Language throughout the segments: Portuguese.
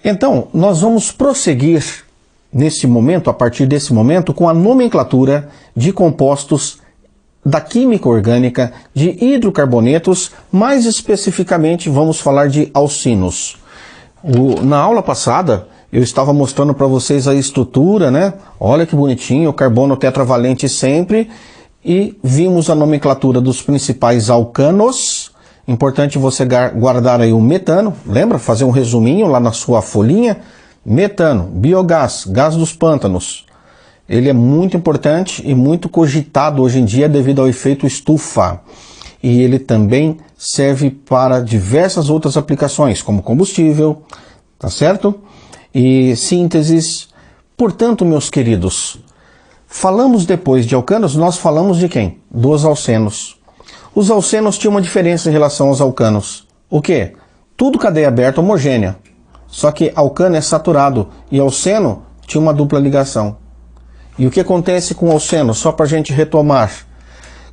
Então, nós vamos prosseguir nesse momento, a partir desse momento, com a nomenclatura de compostos da química orgânica de hidrocarbonetos, mais especificamente vamos falar de alcinos. Na aula passada eu estava mostrando para vocês a estrutura, né? Olha que bonitinho, o carbono tetravalente sempre, e vimos a nomenclatura dos principais alcanos. Importante você guardar aí o metano, lembra? Fazer um resuminho lá na sua folhinha. Metano, biogás, gás dos pântanos. Ele é muito importante e muito cogitado hoje em dia devido ao efeito estufa. E ele também serve para diversas outras aplicações, como combustível, tá certo? E sínteses. Portanto, meus queridos, falamos depois de alcanos, nós falamos de quem? Dos alcenos. Os alcenos tinham uma diferença em relação aos alcanos. O quê? Tudo cadeia aberta homogênea. Só que alcano é saturado e alceno tinha uma dupla ligação. E o que acontece com o alceno? Só para a gente retomar.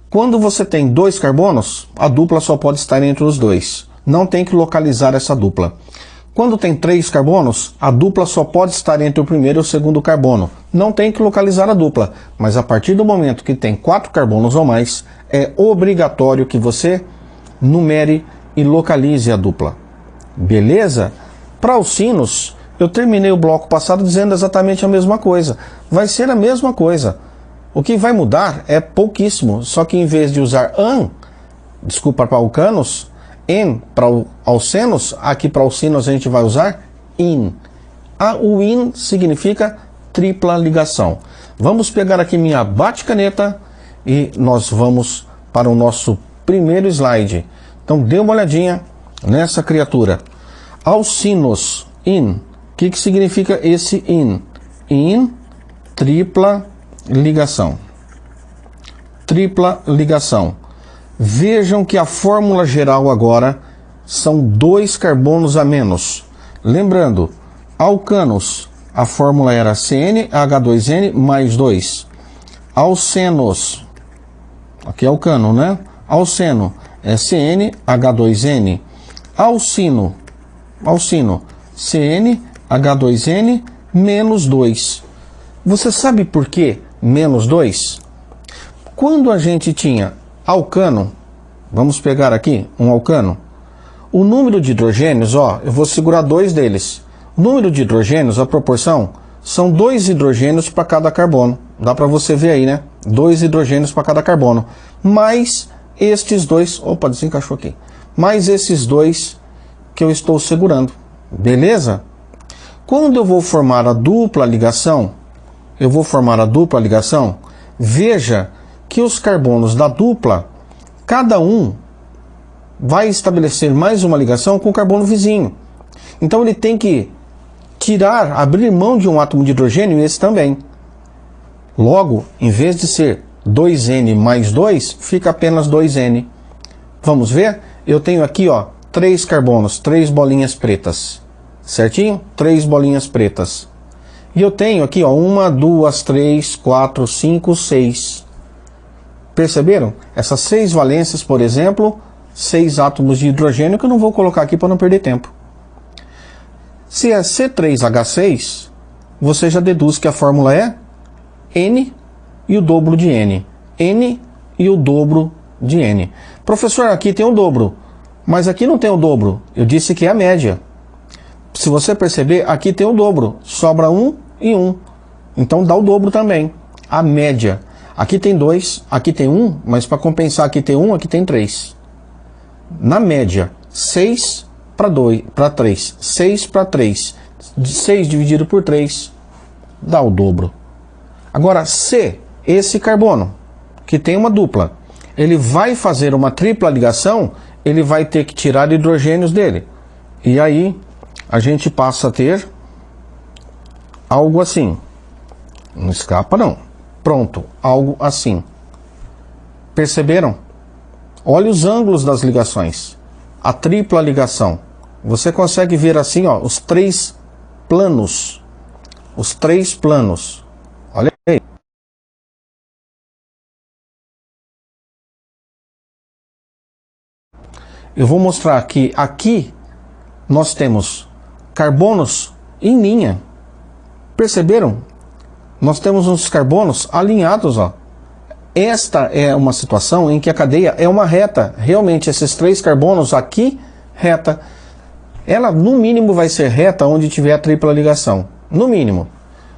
Quando você tem dois carbonos, a dupla só pode estar entre os dois. Não tem que localizar essa dupla. Quando tem 3 carbonos, a dupla só pode estar entre o primeiro e o segundo carbono. Não tem que localizar a dupla. Mas a partir do momento que tem 4 carbonos ou mais, é obrigatório que você numere e localize a dupla. Beleza? Para alcinos, eu terminei o bloco passado dizendo exatamente a mesma coisa. Vai ser a mesma coisa. O que vai mudar é pouquíssimo. Só que em vez de usar para alcanos, para alcenos, aqui para alcinos a gente vai usar in. O in significa tripla ligação. Vamos pegar aqui minha bate-caneta e nós vamos para o nosso primeiro slide. Então dê uma olhadinha nessa criatura. Alcinos, in. O que significa esse in? In, tripla ligação. Tripla ligação. Vejam que a fórmula geral agora são 2 carbonos a menos. Lembrando, alcanos, a fórmula era CnH2n mais 2. Alcenos, aqui é alcano, né? Alceno é CnH2n. Alcino, CnH2n menos 2. Você sabe por que menos 2? Quando a gente tinha alcano, vamos pegar aqui um alcano, o número de hidrogênios, eu vou segurar 2 deles. O número de hidrogênios, a proporção, são 2 hidrogênios para cada carbono. Dá para você ver aí, né? 2 hidrogênios para cada carbono. Mais estes 2, desencaixou aqui. Mais esses 2 que eu estou segurando. Beleza? Quando eu vou formar a dupla ligação, veja que os carbonos da dupla, cada um vai estabelecer mais uma ligação com o carbono vizinho. Então ele tem que abrir mão de um átomo de hidrogênio e esse também. Logo, em vez de ser 2N mais 2, fica apenas 2N. Vamos ver? Eu tenho aqui, 3 carbonos, 3 bolinhas pretas. Certinho? 3 bolinhas pretas. E eu tenho aqui, 1, 2, 3, 4, 5, 6. Perceberam? Essas 6 valências, por exemplo, 6 átomos de hidrogênio que eu não vou colocar aqui para não perder tempo. Se é C3H6, você já deduz que a fórmula é N e o dobro de N. N e o dobro de N. Professor, aqui tem o dobro, mas aqui não tem o dobro. Eu disse que é a média. Se você perceber, aqui tem o dobro. Sobra 1 e 1. Então dá o dobro também. A média. Aqui tem 2, aqui tem 1, mas para compensar aqui tem 1, aqui tem 3. Na média, 6 para 3. 6 para 3. 6 dividido por 3 dá o dobro. Agora, se esse carbono, que tem uma dupla, ele vai fazer uma tripla ligação, ele vai ter que tirar hidrogênios dele. E aí, a gente passa a ter algo assim. Não escapa, não. Pronto, algo assim. Perceberam? Olha os ângulos das ligações. A tripla ligação. Você consegue ver assim, os 3 planos. Os 3 planos. Olha aí. Eu vou mostrar que aqui nós temos carbonos em linha. Perceberam? Nós temos uns carbonos alinhados, ó. Esta é uma situação em que a cadeia é uma reta. Realmente, esses 3 carbonos aqui, reta. Ela, no mínimo, vai ser reta onde tiver a tripla ligação. No mínimo.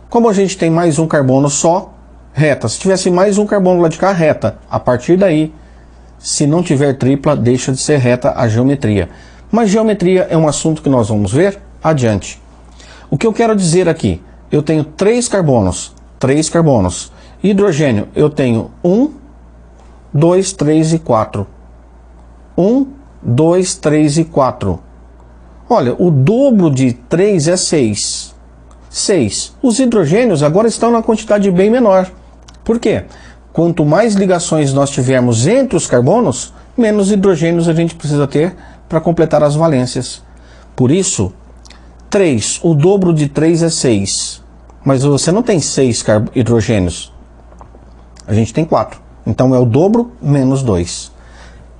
Como a gente tem mais um carbono só, reta. Se tivesse mais um carbono lá de cá, reta. A partir daí, se não tiver tripla, deixa de ser reta a geometria. Mas geometria é um assunto que nós vamos ver adiante. O que eu quero dizer aqui, eu tenho 3 carbonos. Hidrogênio, eu tenho 1, 2, 3 e 4. 1, 2, 3 e 4. Olha, o dobro de 3 é 6. 6. Os hidrogênios agora estão na quantidade bem menor. Por quê? Quanto mais ligações nós tivermos entre os carbonos, menos hidrogênios a gente precisa ter para completar as valências. Por isso, 3, o dobro de 3 é 6. Mas você não tem 6 hidrogênios. A gente tem 4. Então é o dobro menos 2.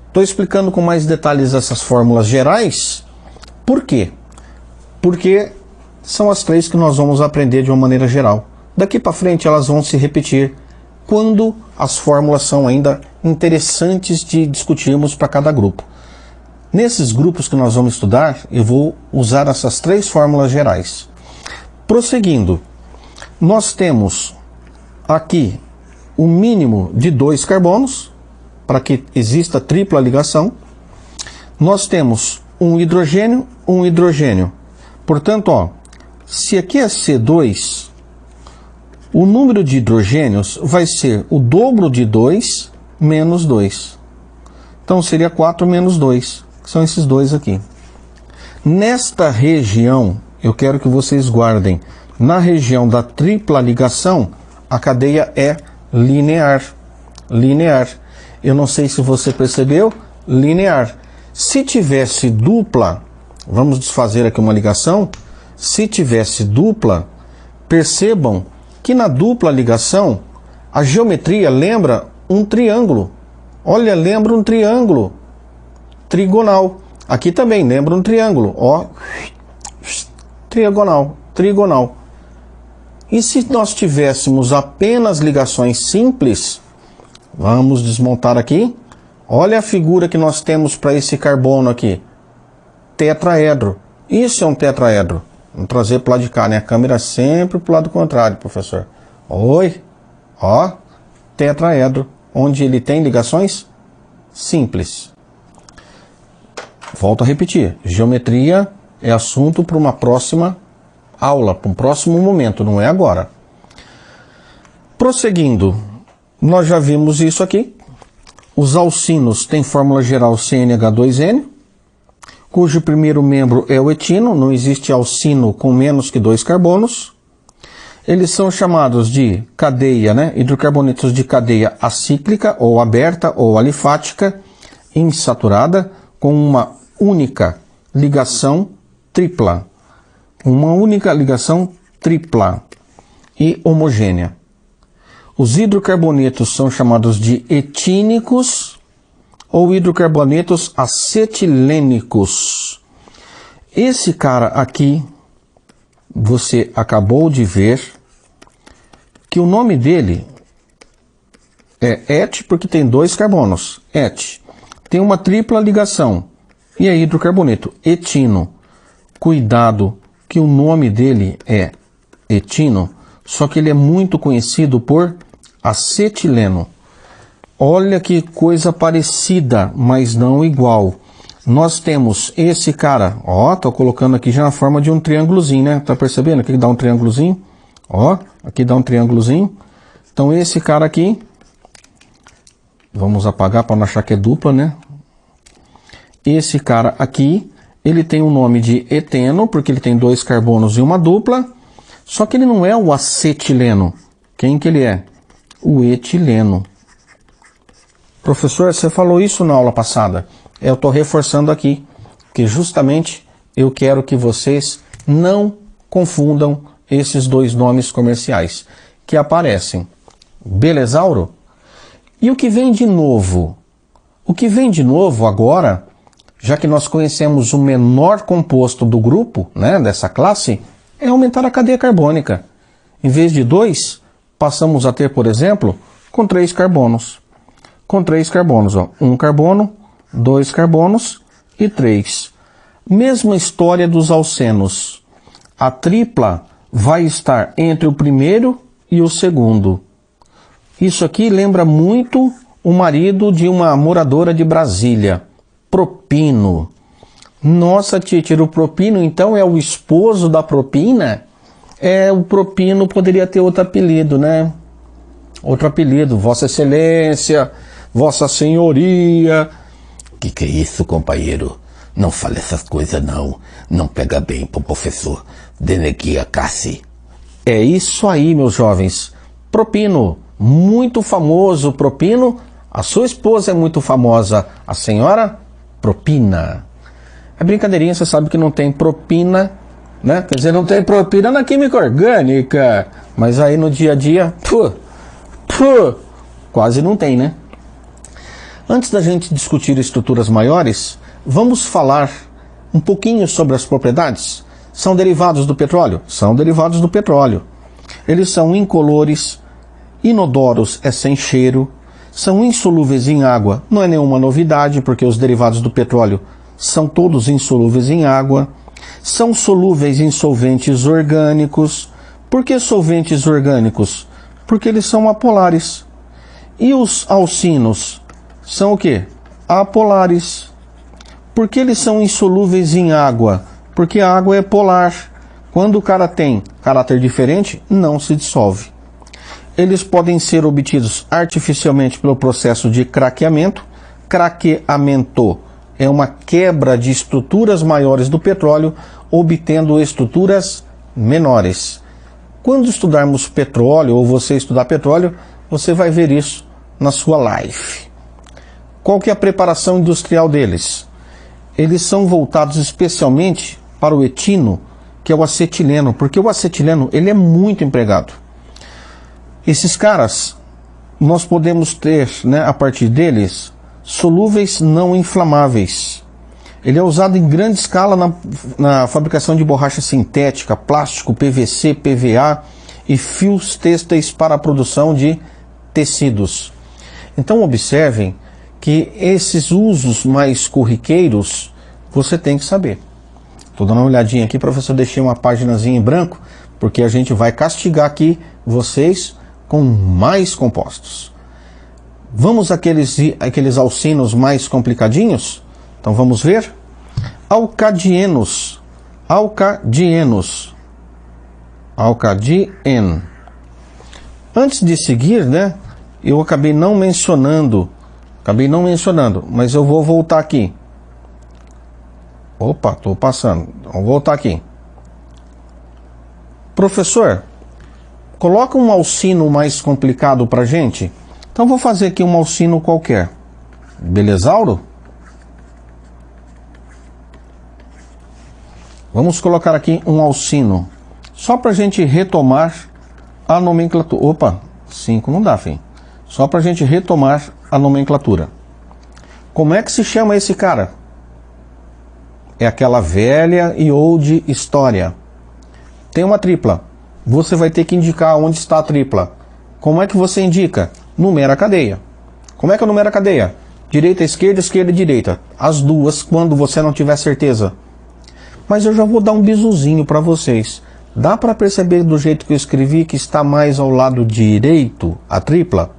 Estou explicando com mais detalhes essas fórmulas gerais. Por quê? Porque são as 3 que nós vamos aprender de uma maneira geral. Daqui para frente elas vão se repetir quando as fórmulas são ainda interessantes de discutirmos para cada grupo. Nesses grupos que nós vamos estudar, eu vou usar essas 3 fórmulas gerais. Prosseguindo, nós temos aqui o mínimo de 2 carbonos, para que exista tripla ligação. Nós temos um hidrogênio. Portanto, ó, se aqui é C2, o número de hidrogênios vai ser o dobro de 2 menos 2. Então seria 4 menos 2, que são esses 2 aqui. Nesta região, eu quero que vocês guardem, na região da tripla ligação, a cadeia é linear. Eu não sei se você percebeu, linear. Se tivesse dupla, vamos desfazer aqui uma ligação. Se tivesse dupla, percebam que na dupla ligação, a geometria lembra um triângulo. Olha, lembra um triângulo trigonal. Aqui também lembra um triângulo, ó. Trigonal. E se nós tivéssemos apenas ligações simples, vamos desmontar aqui. Olha a figura que nós temos para esse carbono aqui. Tetraedro. Isso é um tetraedro. Vamos trazer para o lado de cá, né? A câmera sempre para o lado contrário, professor. Oi. Ó. Tetraedro. Onde ele tem ligações simples. Volto a repetir. Geometria é assunto para uma próxima aula, para um próximo momento, não é agora. Prosseguindo, nós já vimos isso aqui. Os alcinos têm fórmula geral CnH2n, cujo primeiro membro é o etino, não existe alcino com menos que 2 carbonos. Eles são chamados de cadeia, né? Hidrocarbonetos de cadeia acíclica, ou aberta, ou alifática, insaturada, com uma única ligação tripla. E homogênea. Os hidrocarbonetos são chamados de etínicos ou hidrocarbonetos acetilênicos. Esse cara aqui, você acabou de ver que o nome dele é et, porque tem 2 carbonos. Et. Tem uma tripla ligação. E é hidrocarboneto etino. Cuidado, que o nome dele é etino, só que ele é muito conhecido por acetileno. Olha que coisa parecida, mas não igual. Nós temos esse cara, ó, tô colocando aqui já na forma de um triângulozinho, né? Tá percebendo? Aqui dá um triângulozinho, ó, aqui dá um triângulozinho. Então esse cara aqui, vamos apagar para não achar que é dupla, né? Esse cara aqui, ele tem o nome de eteno, porque ele tem 2 carbonos e uma dupla, só que ele não é o acetileno. Quem que ele é? O etileno. Professor, você falou isso na aula passada. Eu estou reforçando aqui, que justamente eu quero que vocês não confundam esses 2 nomes comerciais que aparecem. Belezauro? E o que vem de novo? O que vem de novo agora, já que nós conhecemos o menor composto do grupo, né, dessa classe, é aumentar a cadeia carbônica. Em vez de 2, passamos a ter, por exemplo, com 3 carbonos. Com 3 carbonos, ó, 1 carbono, 2 carbonos e 3. Mesma história dos alcenos. A tripla vai estar entre o primeiro e o segundo. Isso aqui lembra muito o marido de uma moradora de Brasília, Propino. Nossa, Títer, o Propino então é o esposo da Propina? O Propino poderia ter outro apelido, né? Outro apelido, Vossa Excelência, Vossa Senhoria. Que é isso, companheiro? Não fale essas coisas não. Não pega bem pro professor. Deneguia Cassi. É isso aí, meus jovens. Propino, muito famoso Propino. A sua esposa é muito famosa, a senhora Propina. É brincadeirinha, você sabe que não tem propina, né? Quer dizer, não tem propina na química orgânica. Mas aí no dia a dia, quase não tem, né? Antes da gente discutir estruturas maiores, vamos falar um pouquinho sobre as propriedades. São derivados do petróleo? São derivados do petróleo. Eles são incolores, inodoros é sem cheiro, são insolúveis em água. Não é nenhuma novidade, porque os derivados do petróleo são todos insolúveis em água. São solúveis em solventes orgânicos. Por que solventes orgânicos? Porque eles são apolares. E os alcinos são o quê? Apolares. Por que eles são insolúveis em água? Porque a água é polar. Quando o cara tem caráter diferente, não se dissolve. Eles podem ser obtidos artificialmente pelo processo de craqueamento. Craqueamento é uma quebra de estruturas maiores do petróleo, obtendo estruturas menores. Quando estudarmos petróleo, ou você estudar petróleo, você vai ver isso na sua live. Qual que é a preparação industrial deles? Eles são voltados especialmente para o etino, que é o acetileno, porque o acetileno ele é muito empregado. Esses caras, nós podemos ter, né, a partir deles, solúveis não inflamáveis. Ele é usado em grande escala na fabricação de borracha sintética, plástico, PVC, PVA e fios têxteis para a produção de tecidos. Então observem que esses usos mais corriqueiros você tem que saber. Estou dando uma olhadinha aqui, professor, deixei uma paginazinha em branco, porque a gente vai castigar aqui vocês com mais compostos. Vamos àqueles alcinos mais complicadinhos? Então vamos ver? Alcadienos. Alcadienos. Alcadien. Antes de seguir, né, eu acabei não mencionando, mas eu vou voltar aqui. Opa, estou passando. Vou voltar aqui. Professor, coloca um alcino mais complicado para gente. Então vou fazer aqui um alcino qualquer. Belezauro? Vamos colocar aqui um alcino. Só para a gente retomar a nomenclatura. Opa, 5 não dá, filho. Só para a gente retomar a nomenclatura. Como é que se chama esse cara? É aquela velha e old história. Tem uma tripla. Você vai ter que indicar onde está a tripla. Como é que você indica? Numera a cadeia. Como é que eu numero a cadeia? Direita, esquerda, direita. As duas, quando você não tiver certeza. Mas eu já vou dar um bisuzinho para vocês. Dá para perceber do jeito que eu escrevi que está mais ao lado direito a tripla?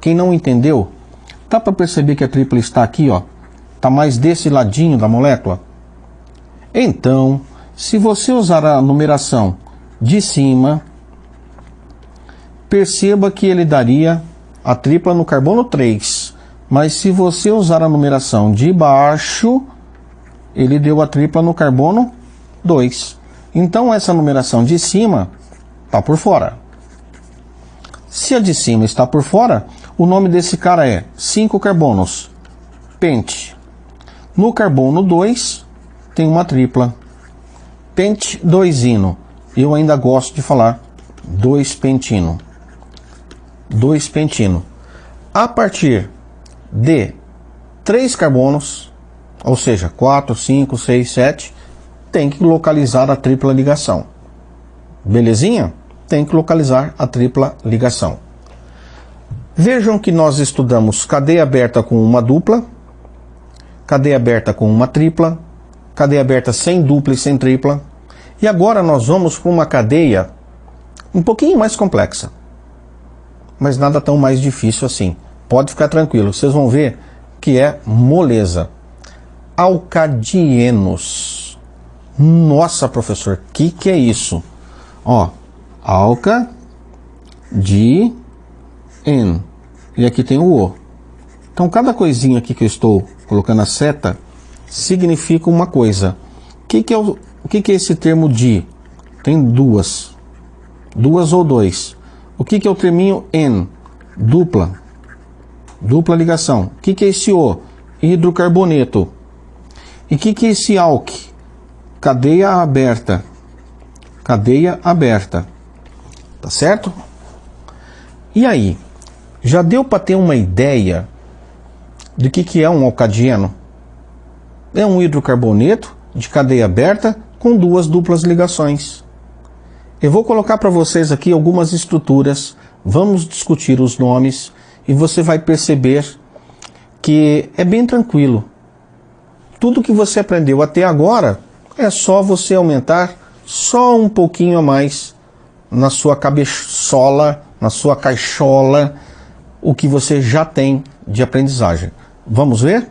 Quem não entendeu, dá para perceber que a tripla está aqui, ó. Está mais desse ladinho da molécula. Então, se você usar a numeração de cima, perceba que ele daria a tripla no carbono 3. Mas se você usar a numeração de baixo, ele deu a tripla no carbono 2. Então essa numeração de cima está por fora. Se a de cima está por fora, o nome desse cara é 5 carbonos, pente. No carbono 2 tem uma tripla, pente 2ino. Eu ainda gosto de falar 2-pentino. 2-pentino. A partir de 3 carbonos, ou seja, 4, 5, 6, 7, tem que localizar a tripla ligação. Belezinha? Tem que localizar a tripla ligação. Vejam que nós estudamos cadeia aberta com uma dupla, cadeia aberta com uma tripla, cadeia aberta sem dupla e sem tripla. E agora nós vamos para uma cadeia um pouquinho mais complexa, mas nada tão mais difícil assim. Pode ficar tranquilo, vocês vão ver que é moleza. Alcadienos. Nossa, professor, que é isso? Ó, alca, di, en. E aqui tem o O. Então, cada coisinha aqui que eu estou colocando a seta significa uma coisa. O que é esse termo di? Tem duas. Duas ou dois. O que é o terminho en? Dupla. Dupla ligação. O que é esse O? Hidrocarboneto. E o que é esse alc? Cadeia aberta. Cadeia aberta. Tá certo? E aí? Já deu para ter uma ideia de que é um alcadieno? É um hidrocarboneto de cadeia aberta com duas duplas ligações. Eu vou colocar para vocês aqui algumas estruturas, vamos discutir os nomes e você vai perceber que é bem tranquilo. Tudo que você aprendeu até agora é só você aumentar só um pouquinho a mais na sua cabeçola, na sua caixola, o que você já tem de aprendizagem. Vamos ver?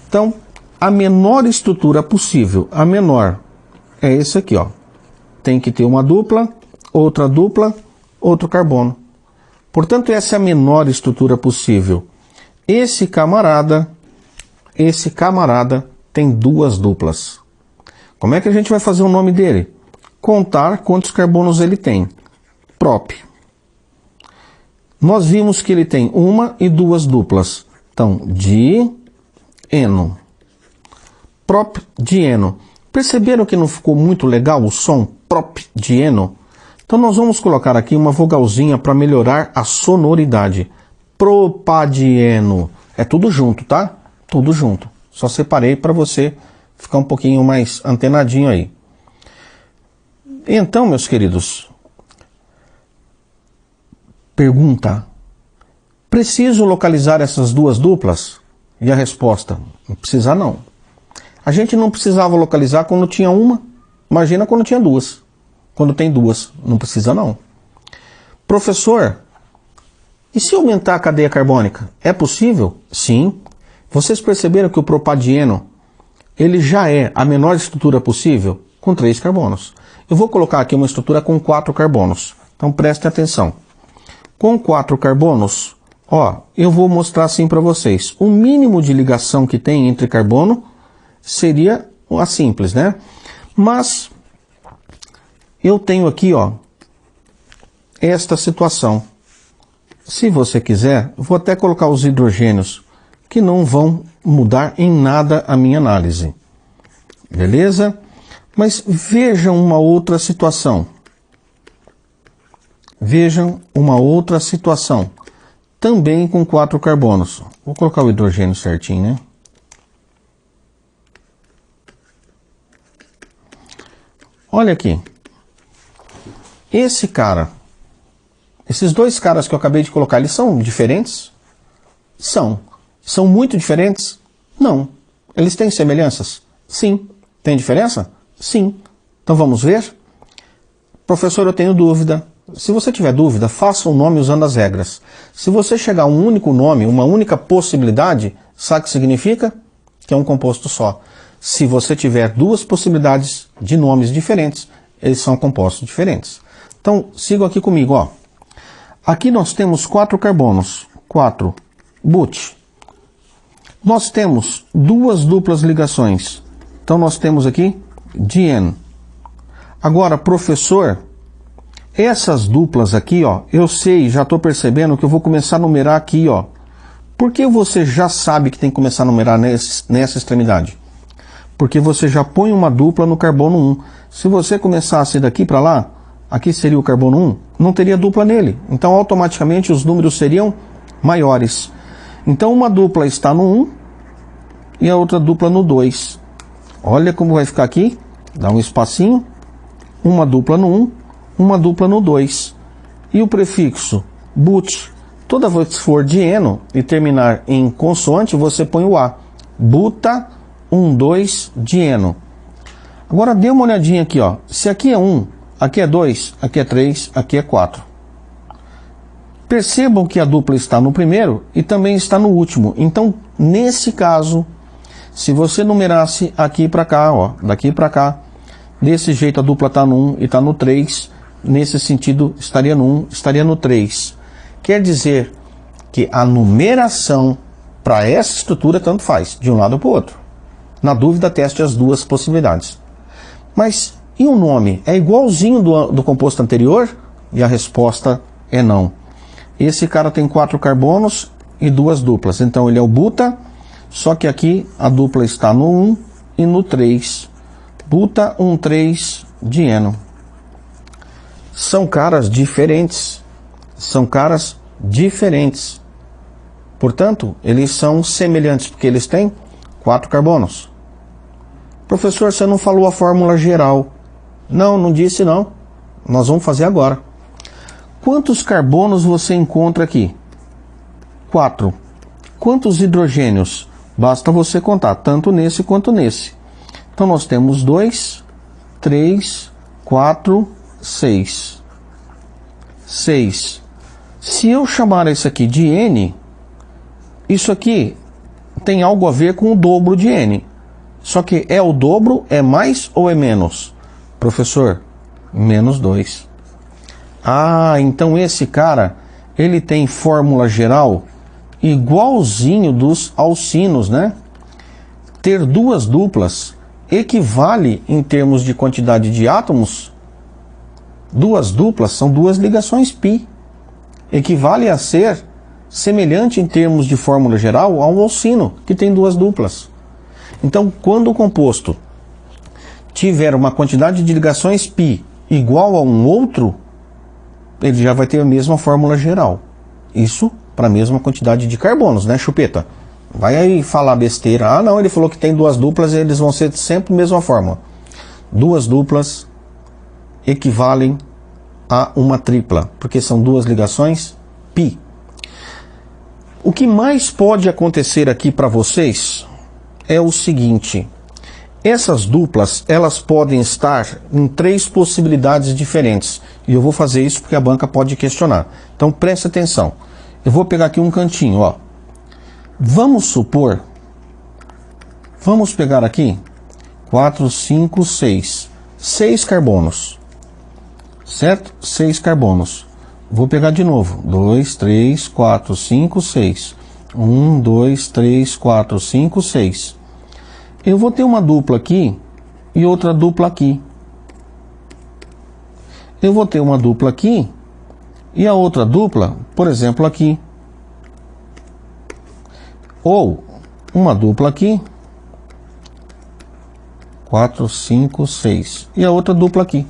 Então, a menor estrutura possível, a menor, é esse aqui, ó. Tem que ter uma dupla, outro carbono. Portanto, essa é a menor estrutura possível. Esse camarada tem duas duplas. Como é que a gente vai fazer o nome dele? Contar quantos carbonos ele tem. Prop. Nós vimos que ele tem uma e duas duplas. Então, dieno. Prop-dieno. Perceberam que não ficou muito legal o som prop-dieno? Então nós vamos colocar aqui uma vogalzinha para melhorar a sonoridade. Propadieno. É tudo junto, tá? Tudo junto. Só separei para você ficar um pouquinho mais antenadinho aí. Então, meus queridos, pergunta: preciso localizar essas duas duplas? E a resposta: não precisa não. A gente não precisava localizar quando tinha uma, imagina quando tinha duas. Quando tem duas, não precisa não. Professor, e se aumentar a cadeia carbônica? É possível? Sim. Vocês perceberam que o propadieno, ele já é a menor estrutura possível com 3 carbonos. Eu vou colocar aqui uma estrutura com 4 carbonos. Então prestem atenção. Com 4 carbonos, ó, eu vou mostrar assim para vocês. O mínimo de ligação que tem entre carbono seria a simples, né? Mas eu tenho aqui, ó, esta situação. Se você quiser, vou até colocar os hidrogênios, que não vão mudar em nada a minha análise. Beleza? Mas vejam uma outra situação. Vejam uma outra situação. Também com 4 carbonos. Vou colocar o hidrogênio certinho, né? Olha aqui. Esse cara, esses dois caras que eu acabei de colocar, eles são diferentes? São. São muito diferentes? Não. Eles têm semelhanças? Sim. Tem diferença? Sim. Então vamos ver? Professor, eu tenho dúvida. Se você tiver dúvida, faça um nome usando as regras. Se você chegar a um único nome, uma única possibilidade, sabe o que significa? Que é um composto só. Se você tiver duas possibilidades de nomes diferentes, eles são compostos diferentes. Então, sigam aqui comigo, ó. Aqui nós temos 4 carbonos, 4 but. Nós temos duas duplas ligações. Então nós temos aqui dien. Agora, professor, essas duplas aqui, ó, eu sei, já estou percebendo que eu vou começar a numerar aqui, ó. Por que você já sabe que tem que começar a numerar nessa extremidade? Porque você já põe uma dupla no carbono 1. Se você começasse daqui para lá, aqui seria o carbono 1, não teria dupla nele. Então, automaticamente, os números seriam maiores. Então, uma dupla está no 1 e a outra dupla no 2. Olha como vai ficar aqui. Dá um espacinho. uma dupla no 1, uma dupla no 2. E o prefixo but, toda vez que for dieno e terminar em consoante, você põe o A. Buta 1, 2, dieno. Agora dê uma olhadinha aqui, ó. Se aqui é 1, aqui é 2, aqui é 3, aqui é 4. Percebam que a dupla está no primeiro e também está no último. Então, nesse caso, se você numerasse aqui para cá, ó, daqui para cá, desse jeito a dupla está no 1 e está no 3, nesse sentido estaria no 1, estaria no 3. Quer dizer que a numeração para essa estrutura tanto faz, de um lado para o outro. Na dúvida, teste as duas possibilidades. Mas e o nome? É igualzinho do composto anterior? E a resposta é não. Esse cara tem 4 carbonos e 2 duplas. Então ele é o buta, só que aqui a dupla está no 1 e no 3. Buta 1, 3, dieno. São caras diferentes. São caras diferentes. Portanto, eles são semelhantes porque eles têm 4 carbonos. Professor, você não falou a fórmula geral. Não, não disse não. Nós vamos fazer agora. Quantos carbonos você encontra aqui? 4. Quantos hidrogênios? Basta você contar, tanto nesse quanto nesse. Então nós temos 2, 3, 4, 6. 6. Se eu chamar isso aqui de N, isso aqui tem algo a ver com o dobro de N. Só que é o dobro, é mais ou é menos? Professor, menos 2. Ah, então esse cara, ele tem fórmula geral igualzinho dos alcinos, né? Ter 2 duplas equivale em termos de quantidade de átomos. 2 duplas são 2 ligações π. Equivale a ser semelhante em termos de fórmula geral ao alcino, que tem 2 duplas. Então, quando o composto tiver uma quantidade de ligações π igual a um outro, ele já vai ter a mesma fórmula geral. Isso para a mesma quantidade de carbonos, né, chupeta? Vai aí falar besteira. Ah, não, ele falou que tem 2 duplas e eles vão ser sempre a mesma fórmula. 2 duplas equivalem a uma tripla, porque são 2 ligações π. O que mais pode acontecer aqui para vocês é o seguinte: essas duplas, elas podem estar em 3 possibilidades diferentes. E eu vou fazer isso porque a banca pode questionar. Então preste atenção. Eu vou pegar aqui um cantinho, ó. Vamos pegar aqui 4, 5, 6. 6 carbonos. Certo? 6 carbonos. Vou pegar de novo. 2, 3, 4, 5, 6. 1, 2, 3, 4, 5, 6. Eu vou ter uma dupla aqui e outra dupla aqui. Eu vou ter uma dupla aqui e a outra dupla, por exemplo, aqui. Ou uma dupla aqui. 4, 5, 6. E a outra dupla aqui.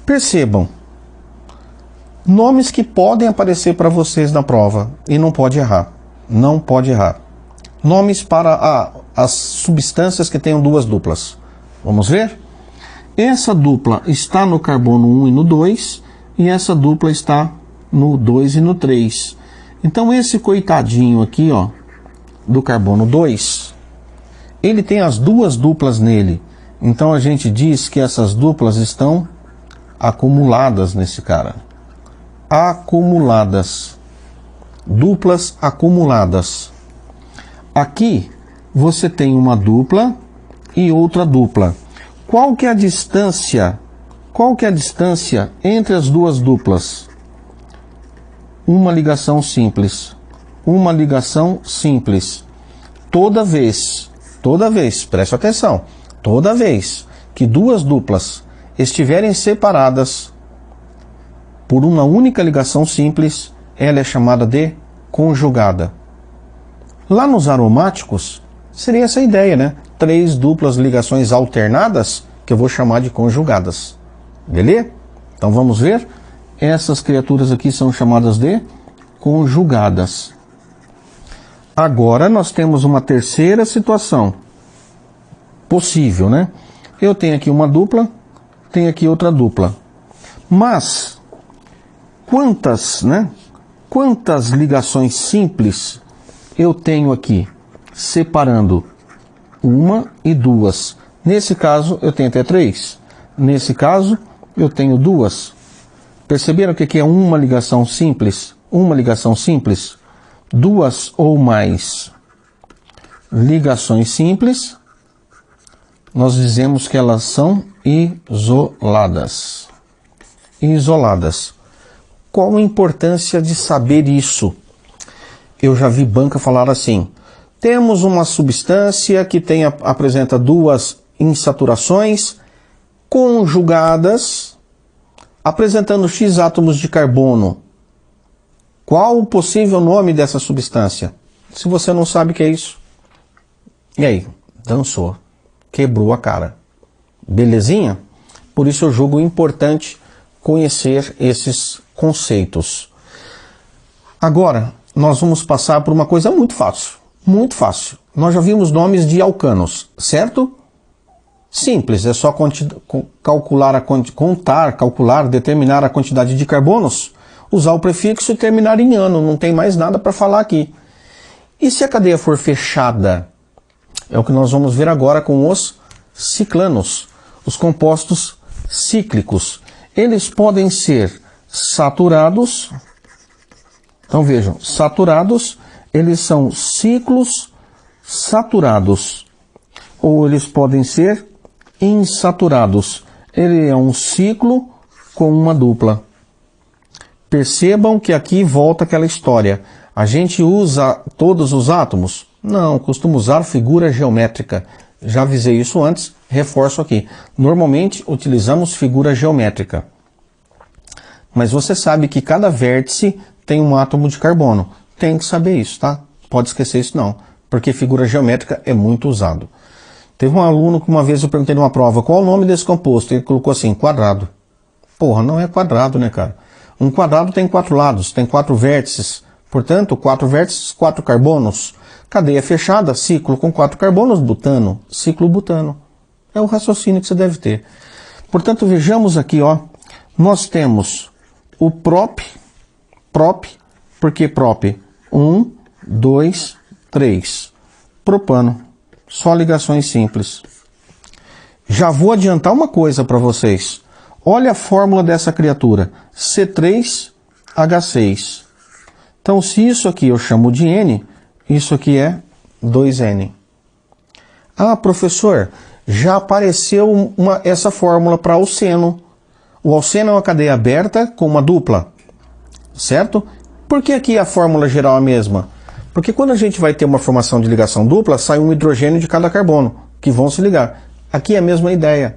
Percebam. Nomes que podem aparecer para vocês na prova e não pode errar. Não pode errar. Nomes para as substâncias que tenham 2 duplas. Vamos ver? Essa dupla está no carbono 1 e no 2, e essa dupla está no 2 e no 3. Então esse coitadinho aqui, ó, do carbono 2, ele tem as 2 duplas nele. Então a gente diz que essas duplas estão acumuladas nesse cara. Acumuladas. Duplas acumuladas. Aqui você tem uma dupla e outra dupla. Qual que é a distância? Qual que é a distância entre as 2 duplas? Uma ligação simples. Uma ligação simples. Toda vez, preste atenção, toda vez que 2 duplas estiverem separadas por uma única ligação simples, ela é chamada de conjugada. Lá nos aromáticos, seria essa ideia, né? 3 duplas ligações alternadas, que eu vou chamar de conjugadas. Beleza? Então vamos ver. Essas criaturas aqui são chamadas de conjugadas. Agora nós temos uma terceira situação possível, né? Eu tenho aqui uma dupla tem aqui outra dupla. Mas, quantas ligações simples eu tenho aqui, separando uma e duas? Nesse caso, eu tenho até 3. Nesse caso, eu tenho 2. Perceberam que aqui é uma ligação simples? Uma ligação simples. 2 ou mais ligações simples, nós dizemos que elas são isoladas. Isoladas. Qual a importância de saber isso? Eu já vi banca falar assim: temos uma substância que apresenta 2 insaturações conjugadas, apresentando X átomos de carbono. Qual o possível nome dessa substância? Se você não sabe o que é isso, e aí? Dançou. Quebrou a cara. Belezinha? Por isso eu julgo importante conhecer esses conceitos. Agora, nós vamos passar por uma coisa muito fácil. Muito fácil. Nós já vimos nomes de alcanos, certo? Simples, é só determinar a quantidade de carbonos, usar o prefixo e terminar em ano, não tem mais nada para falar aqui. E se a cadeia for fechada? É o que nós vamos ver agora com os ciclanos, os compostos cíclicos. Eles podem ser saturados, então vejam, saturados, eles são ciclos saturados, ou eles podem ser insaturados. Ele é um ciclo com uma dupla. Percebam que aqui volta aquela história. A gente usa todos os átomos? Não, costumo usar figura geométrica. Já avisei isso antes, reforço aqui. Normalmente utilizamos figura geométrica. Mas você sabe que cada vértice tem um átomo de carbono. Tem que saber isso, tá? Pode esquecer isso não, porque figura geométrica é muito usado. Teve um aluno que uma vez eu perguntei numa prova, qual o nome desse composto? Ele colocou assim, quadrado. Porra, não é quadrado, né, cara? Um quadrado tem 4 lados, tem 4 vértices. Portanto, 4 vértices, 4 carbonos. Cadeia fechada, ciclo com 4 carbonos, butano. Ciclo butano. É o raciocínio que você deve ter. Portanto, vejamos aqui, ó. Nós temos o prop, porque prop? 1, 2, 3. Propano. Só ligações simples. Já vou adiantar uma coisa para vocês. Olha a fórmula dessa criatura. C3H6. Então, se isso aqui eu chamo de N, isso aqui é 2N. Ah, professor, já apareceu essa fórmula para alceno. O alceno é uma cadeia aberta com uma dupla, certo? Por que aqui a fórmula geral é a mesma? Porque quando a gente vai ter uma formação de ligação dupla, sai um hidrogênio de cada carbono, que vão se ligar. Aqui é a mesma ideia.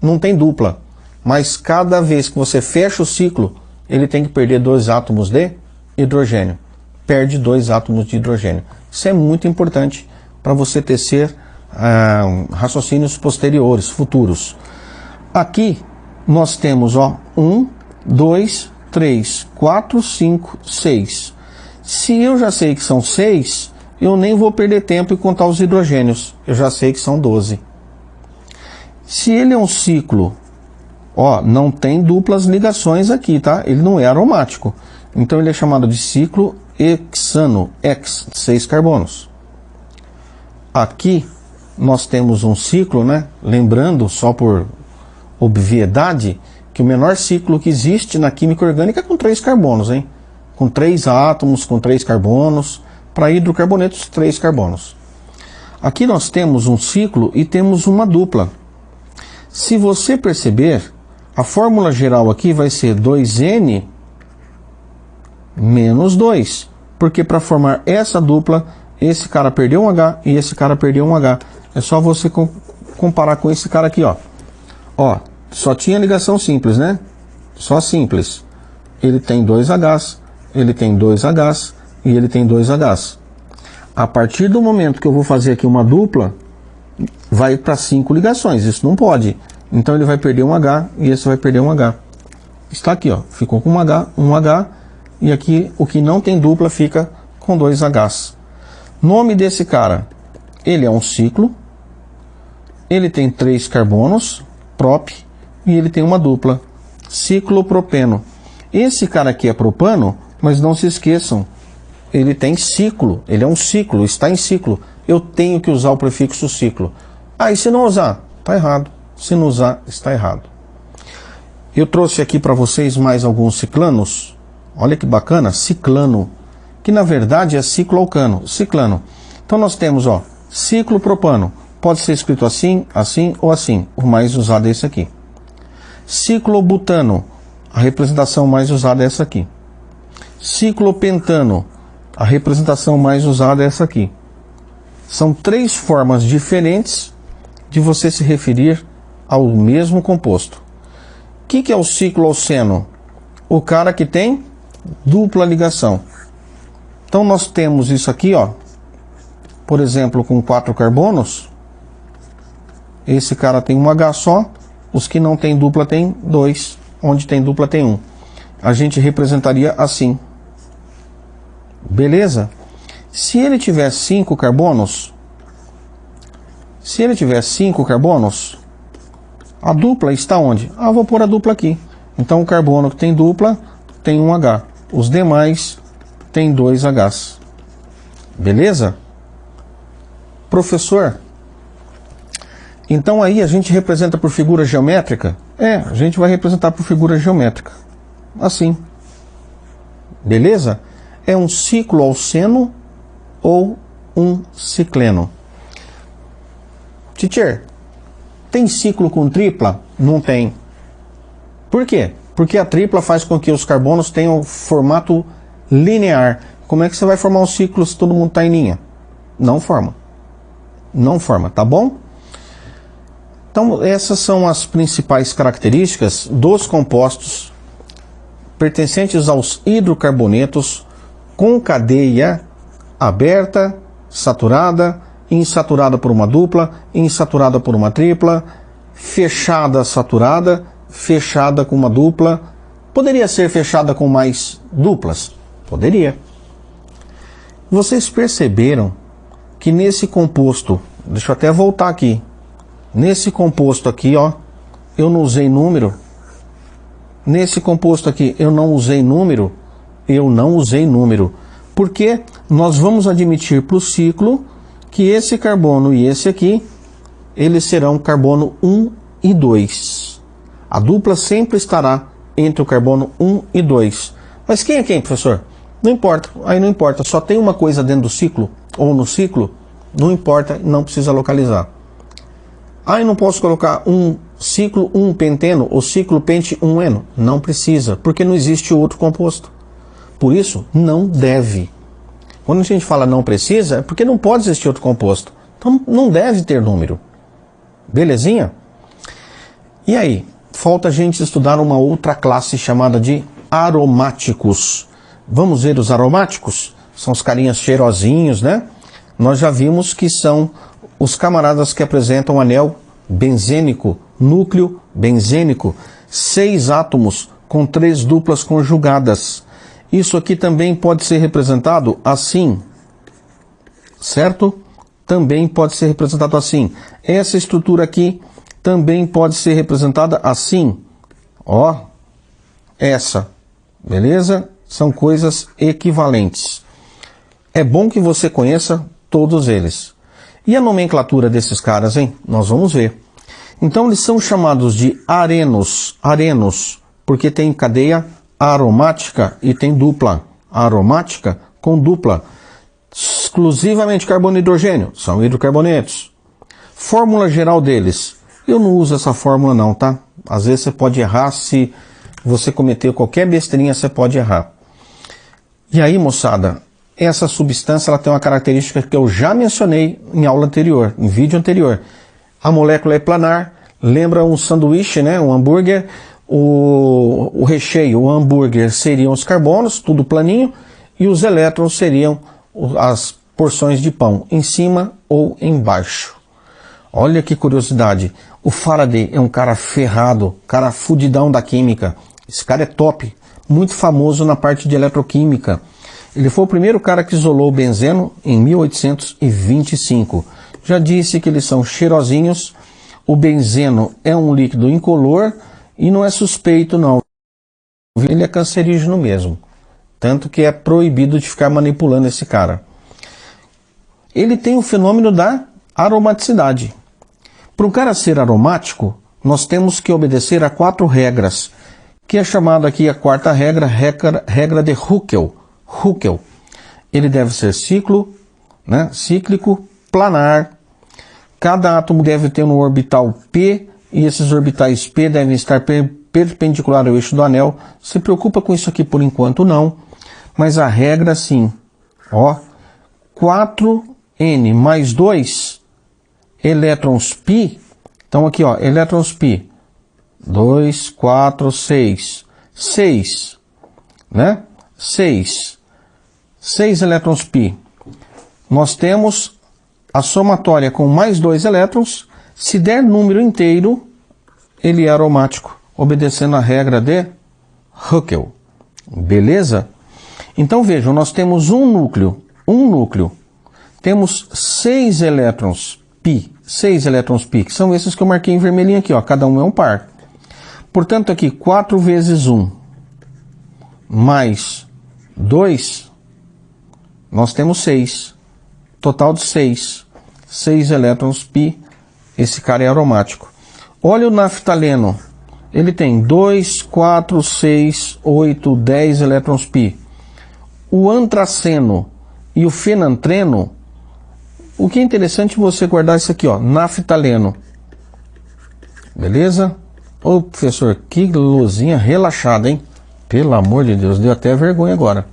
Não tem dupla. Mas cada vez que você fecha o ciclo, ele tem que perder 2 átomos de hidrogênio. Perde 2 átomos de hidrogênio. Isso é muito importante para você tecer raciocínios posteriores, futuros. Aqui nós temos 1, 2, 3, 4, 5, 6. Se eu já sei que são 6, eu nem vou perder tempo em contar os hidrogênios. Eu já sei que são 12. Se ele é um ciclo, não tem duplas ligações aqui, tá? Ele não é aromático. Então ele é chamado de ciclo hexano, 6 carbonos. Aqui nós temos um ciclo, né? Lembrando, só por obviedade, que o menor ciclo que existe na química orgânica é com 3 carbonos, hein? Com 3 átomos, com 3 carbonos. Para hidrocarbonetos, 3 carbonos. Aqui nós temos um ciclo e temos uma dupla. Se você perceber, a fórmula geral aqui vai ser 2N menos 2. Porque para formar essa dupla, esse cara perdeu um H e esse cara perdeu um H. É só você comparar com esse cara aqui, ó. Só tinha ligação simples, né? Só simples. Ele tem 2 Hs, ele tem 2 Hs e ele tem 2 Hs. A partir do momento que eu vou fazer aqui uma dupla, vai para 5 ligações. Isso não pode. Então ele vai perder um H e esse vai perder um H. Está aqui, ó. Ficou com um H, e aqui o que não tem dupla fica com 2 Hs. Nome desse cara, ele é um ciclo, ele tem 3 carbonos, prop, e ele tem uma dupla, ciclopropeno. Esse cara aqui é propano, mas não se esqueçam, ele tem ciclo, ele é um ciclo, está em ciclo. Eu tenho que usar o prefixo ciclo. E se não usar? Está errado. Se não usar, está errado. Eu trouxe aqui para vocês mais alguns ciclanos. Olha que bacana, ciclano, que na verdade é cicloalcano, ciclano. Então nós temos, ó, ciclopropano. Pode ser escrito assim, assim ou assim. O mais usado é esse aqui. Ciclobutano. A representação mais usada é essa aqui. Ciclopentano. A representação mais usada é essa aqui. São 3 formas diferentes de você se referir ao mesmo composto. O que é o cicloalceno? O cara que tem dupla ligação. Então nós temos isso aqui, ó. Por exemplo, com 4 carbonos. Esse cara tem um H só. Os que não tem dupla tem 2. Onde tem dupla tem 1. A gente representaria assim. Beleza? Se ele tiver 5 carbonos, a dupla está onde? Vou pôr a dupla aqui. Então o carbono que tem dupla tem um H. Os demais tem 2 Hs. Beleza? Professor, então aí a gente representa por figura geométrica? A gente vai representar por figura geométrica. Assim. Beleza? É um cicloalceno ou um cicleno. Teacher, tem ciclo com tripla? Não tem. Por quê? Porque a tripla faz com que os carbonos tenham formato linear. Como é que você vai formar um ciclo se todo mundo está em linha? Não forma. Não forma, tá bom? Então essas são as principais características dos compostos pertencentes aos hidrocarbonetos com cadeia aberta, saturada, insaturada por uma dupla, insaturada por uma tripla, fechada saturada, fechada com uma dupla. Poderia ser fechada com mais duplas? Poderia. Vocês perceberam que nesse composto, deixa eu até voltar aqui, nesse composto aqui, ó, eu não usei número. Nesse composto aqui eu não usei número. Porque nós vamos admitir para o ciclo que esse carbono e esse aqui, eles serão carbono 1 e 2. A dupla sempre estará entre o carbono 1 e 2. Mas quem é quem, professor? Não importa, aí não importa, só tem uma coisa dentro do ciclo, ou no ciclo, não importa, não precisa localizar. Eu não posso colocar um ciclo 1 penteno ou ciclo pente 1eno? Não precisa, porque não existe outro composto. Por isso, não deve. Quando a gente fala não precisa, é porque não pode existir outro composto. Então não deve ter número. Belezinha? E aí, falta a gente estudar uma outra classe chamada de aromáticos. Vamos ver os aromáticos? São os carinhas cheirosinhos, né? Nós já vimos que são os camaradas que apresentam anel benzênico, núcleo benzênico, 6 átomos com 3 duplas conjugadas. Isso aqui também pode ser representado assim, certo? Também pode ser representado assim. Essa estrutura aqui também pode ser representada assim. Ó, essa, beleza? São coisas equivalentes. É bom que você conheça todos eles. E a nomenclatura desses caras, hein? Nós vamos ver. Então eles são chamados de arenos, porque tem cadeia aromática e tem dupla. Aromática com dupla. Exclusivamente carbono e hidrogênio, são hidrocarbonetos. Fórmula geral deles. Eu não uso essa fórmula não, tá? Às vezes você pode errar, se você cometer qualquer besteirinha, você pode errar. E aí, moçada, essa substância ela tem uma característica que eu já mencionei em aula anterior, em vídeo anterior. A molécula é planar, lembra um sanduíche, né? Um hambúrguer. O recheio, o hambúrguer, seriam os carbonos, tudo planinho, e os elétrons seriam as porções de pão, em cima ou embaixo. Olha que curiosidade, o Faraday é um cara ferrado, cara fudidão da química. Esse cara é top, muito famoso na parte de eletroquímica. Ele foi o primeiro cara que isolou o benzeno em 1825. Já disse que eles são cheirosinhos. O benzeno é um líquido incolor, E não é suspeito não, ele é cancerígeno mesmo. Tanto que é proibido de ficar manipulando esse cara. Ele tem o fenômeno da aromaticidade. Para um cara ser aromático, nós temos que obedecer a 4 regras, que é chamada aqui a 4ª regra, regra de Huckel. Huckel. Ele deve ser cíclico, planar. Cada átomo deve ter um orbital P, e esses orbitais P devem estar perpendicular ao eixo do anel. Se preocupa com isso aqui por enquanto não, mas a regra sim. Ó, 4n mais 2 elétrons π. Então aqui, ó, elétrons π. 2, 4, 6. 6, né? 6 elétrons π. Nós temos a somatória com mais 2 elétrons. Se der número inteiro, ele é aromático, obedecendo a regra de Huckel. Beleza? Então vejam, nós temos um núcleo. Temos 6 elétrons π. 6 elétrons π, que são esses que eu marquei em vermelhinho aqui, ó. Cada um é um par. Portanto, aqui 4 vezes 1 mais 2, nós temos 6. Total de 6. 6 elétrons π. Esse cara é aromático. Olha o naftaleno. Ele tem 2, 4, 6, 8, 10 elétrons π. O antraceno e o fenantreno, o que é interessante você guardar isso aqui, ó, naftaleno. Beleza? Ô, professor, que luzinha relaxada, hein? Pelo amor de Deus, deu até vergonha agora.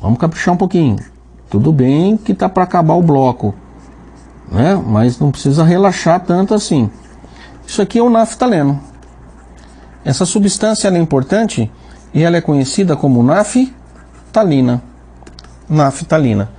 Vamos caprichar um pouquinho. Tudo bem que tá para acabar o bloco, né? Mas não precisa relaxar tanto assim. Isso aqui é o naftaleno. Essa substância ela é importante e ela é conhecida como naftalina. Naftalina.